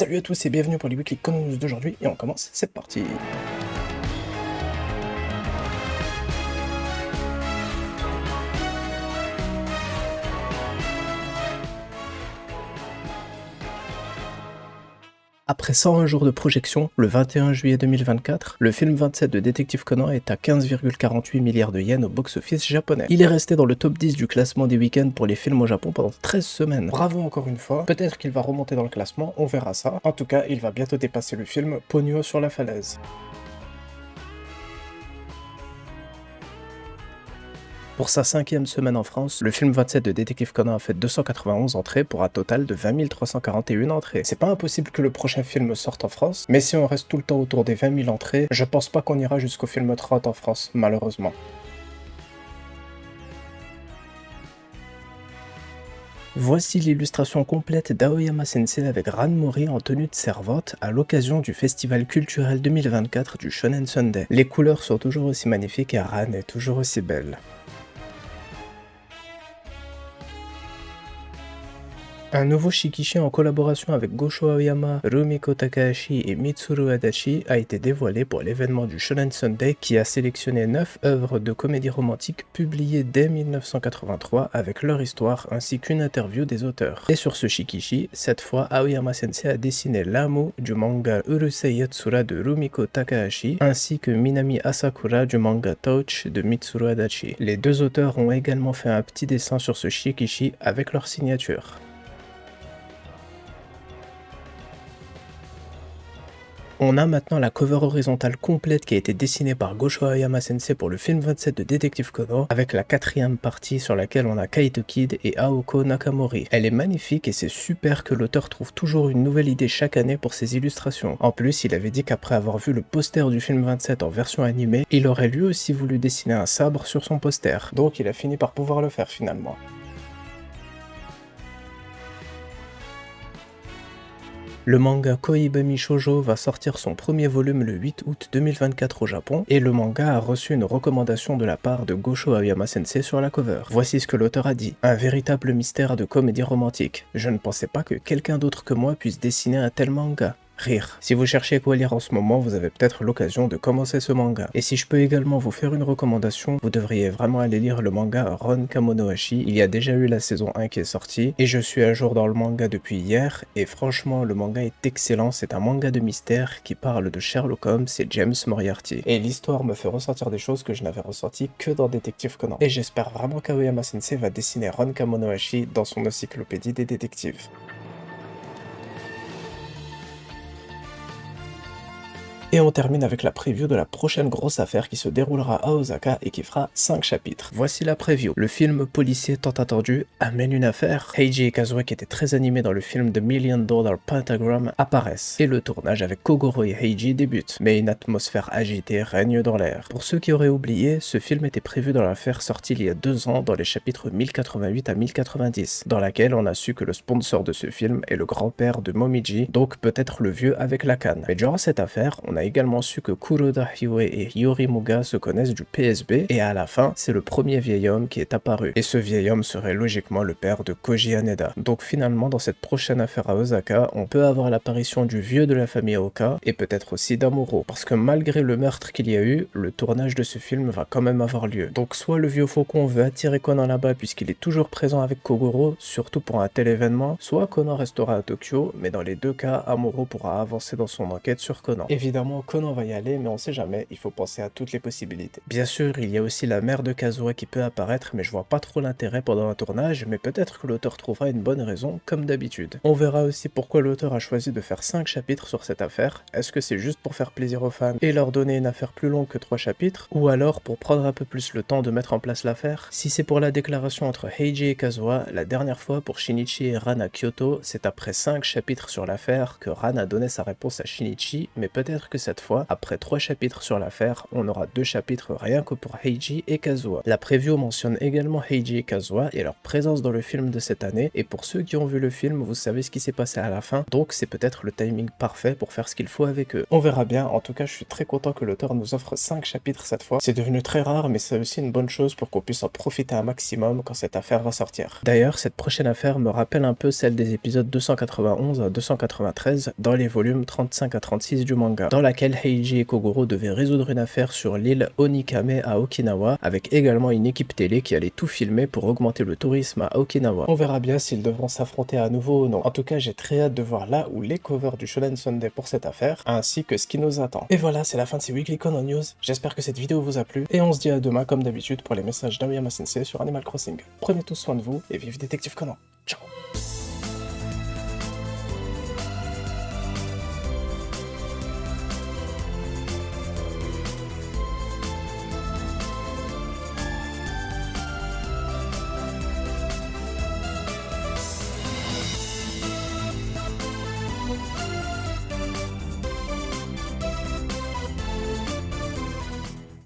Salut à tous et bienvenue pour les Weekly Comic News d'aujourd'hui et on commence, c'est parti. Après 101 jours de projection, le 21 juillet 2024, le film 27 de Détective Conan est à 15,48 milliards de yens au box-office japonais. Il est resté dans le top 10 du classement des week-ends pour les films au Japon pendant 13 semaines. Bravo encore une fois, peut-être qu'il va remonter dans le classement, on verra ça. En tout cas, il va bientôt dépasser le film Ponyo sur la falaise. Pour sa 5e semaine en France, le film 27 de Détective Conan a fait 291 entrées pour un total de 20 341 entrées. C'est pas impossible que le prochain film sorte en France, mais si on reste tout le temps autour des 20 000 entrées, je pense pas qu'on ira jusqu'au film 30 en France, malheureusement. Voici l'illustration complète d'Aoyama Sensei avec Ran Mori en tenue de servante à l'occasion du Festival culturel 2024 du Shonen Sunday. Les couleurs sont toujours aussi magnifiques et Ran est toujours aussi belle. Un nouveau Shikishi en collaboration avec Gosho Aoyama, Rumiko Takahashi et Mitsuru Adachi a été dévoilé pour l'événement du Shonen Sunday qui a sélectionné 9 œuvres de comédie romantique publiées dès 1983 avec leur histoire ainsi qu'une interview des auteurs. Et sur ce Shikishi, cette fois Aoyama Sensei a dessiné l'amo du manga Urusei Yatsura de Rumiko Takahashi ainsi que Minami Asakura du manga Touch de Mitsuru Adachi. Les deux auteurs ont également fait un petit dessin sur ce Shikishi avec leur signature. On a maintenant la cover horizontale complète qui a été dessinée par Gosho Aoyama Sensei pour le film 27 de Détective Conan, avec la 4e partie sur laquelle on a Kaito Kid et Aoko Nakamori. Elle est magnifique et c'est super que l'auteur trouve toujours une nouvelle idée chaque année pour ses illustrations. En plus, il avait dit qu'après avoir vu le poster du film 27 en version animée, il aurait lui aussi voulu dessiner un sabre sur son poster. Donc il a fini par pouvoir le faire finalement. Le manga Koibami Shoujo va sortir son premier volume le 8 août 2024 au Japon et le manga a reçu une recommandation de la part de Gosho Aoyama Sensei sur la cover. Voici ce que l'auteur a dit. Un véritable mystère de comédie romantique. Je ne pensais pas que quelqu'un d'autre que moi puisse dessiner un tel manga. Rire. Si vous cherchez quoi lire en ce moment, vous avez peut-être l'occasion de commencer ce manga. Et si je peux également vous faire une recommandation, vous devriez vraiment aller lire le manga Ron Kamonohashi. Il y a déjà eu la saison 1 qui est sortie, et je suis à jour dans le manga depuis hier, et franchement, le manga est excellent. C'est un manga de mystère qui parle de Sherlock Holmes et James Moriarty. Et l'histoire me fait ressentir des choses que je n'avais ressenties que dans Détective Conan. Et j'espère vraiment qu'Aoyama Sensei va dessiner Ron Kamonohashi dans son encyclopédie des détectives. Et on termine avec la preview de la prochaine grosse affaire qui se déroulera à Osaka et qui fera 5 chapitres. Voici la preview. Le film policier tant attendu amène une affaire. Heiji et Kazuo, qui étaient très animés dans le film The $1 Million Pentagram, apparaissent. Et le tournage avec Kogoro et Heiji débute. Mais une atmosphère agitée règne dans l'air. Pour ceux qui auraient oublié, ce film était prévu dans l'affaire sortie il y a 2 ans dans les chapitres 1088 à 1090, dans laquelle on a su que le sponsor de ce film est le grand-père de Momiji, donc peut-être le vieux avec la canne. Mais durant cette affaire, on a également su que Kuroda Hiue et Yorimuga se connaissent du PSB, et à la fin, c'est le premier vieil homme qui est apparu. Et ce vieil homme serait logiquement le père de Koji Haneda. Donc finalement, dans cette prochaine affaire à Osaka, on peut avoir l'apparition du vieux de la famille Oka, et peut-être aussi d'Amuro. Parce que malgré le meurtre qu'il y a eu, le tournage de ce film va quand même avoir lieu. Donc soit le vieux faucon veut attirer Conan là-bas puisqu'il est toujours présent avec Kogoro, surtout pour un tel événement, soit Conan restera à Tokyo, mais dans les deux cas, Amuro pourra avancer dans son enquête sur Conan. Évidemment, Conan va y aller, mais on sait jamais, il faut penser à toutes les possibilités. Bien sûr, il y a aussi la mère de Kazuo qui peut apparaître, mais je vois pas trop l'intérêt pendant un tournage, mais peut-être que l'auteur trouvera une bonne raison, comme d'habitude. On verra aussi pourquoi l'auteur a choisi de faire 5 chapitres sur cette affaire. Est-ce que c'est juste pour faire plaisir aux fans et leur donner une affaire plus longue que 3 chapitres, ou alors pour prendre un peu plus le temps de mettre en place l'affaire? Si c'est pour la déclaration entre Heiji et Kazuo, la dernière fois pour Shinichi et Ran à Kyoto, c'est après 5 chapitres sur l'affaire que Ran a donné sa réponse à Shinichi, mais peut-être que cette fois, après 3 chapitres sur l'affaire, on aura 2 chapitres rien que pour Heiji et Kazuha. La preview mentionne également Heiji et Kazuha et leur présence dans le film de cette année, et pour ceux qui ont vu le film, vous savez ce qui s'est passé à la fin, donc c'est peut-être le timing parfait pour faire ce qu'il faut avec eux. On verra bien, en tout cas je suis très content que l'auteur nous offre 5 chapitres cette fois. C'est devenu très rare, mais c'est aussi une bonne chose pour qu'on puisse en profiter un maximum quand cette affaire va sortir. D'ailleurs, cette prochaine affaire me rappelle un peu celle des épisodes 291 à 293 dans les volumes 35 à 36 du manga, dans laquelle Heiji et Kogoro devaient résoudre une affaire sur l'île Onikame à Okinawa, avec également une équipe télé qui allait tout filmer pour augmenter le tourisme à Okinawa. On verra bien s'ils devront s'affronter à nouveau ou non. En tout cas, j'ai très hâte de voir là où les covers du Shonen Sunday pour cette affaire, ainsi que ce qui nous attend. Et voilà, c'est la fin de ces Weekly Conan News. J'espère que cette vidéo vous a plu, et on se dit à demain comme d'habitude pour les messages d'Aoyama Sensei sur Animal Crossing. Prenez tous soin de vous, et vive Détective Conan.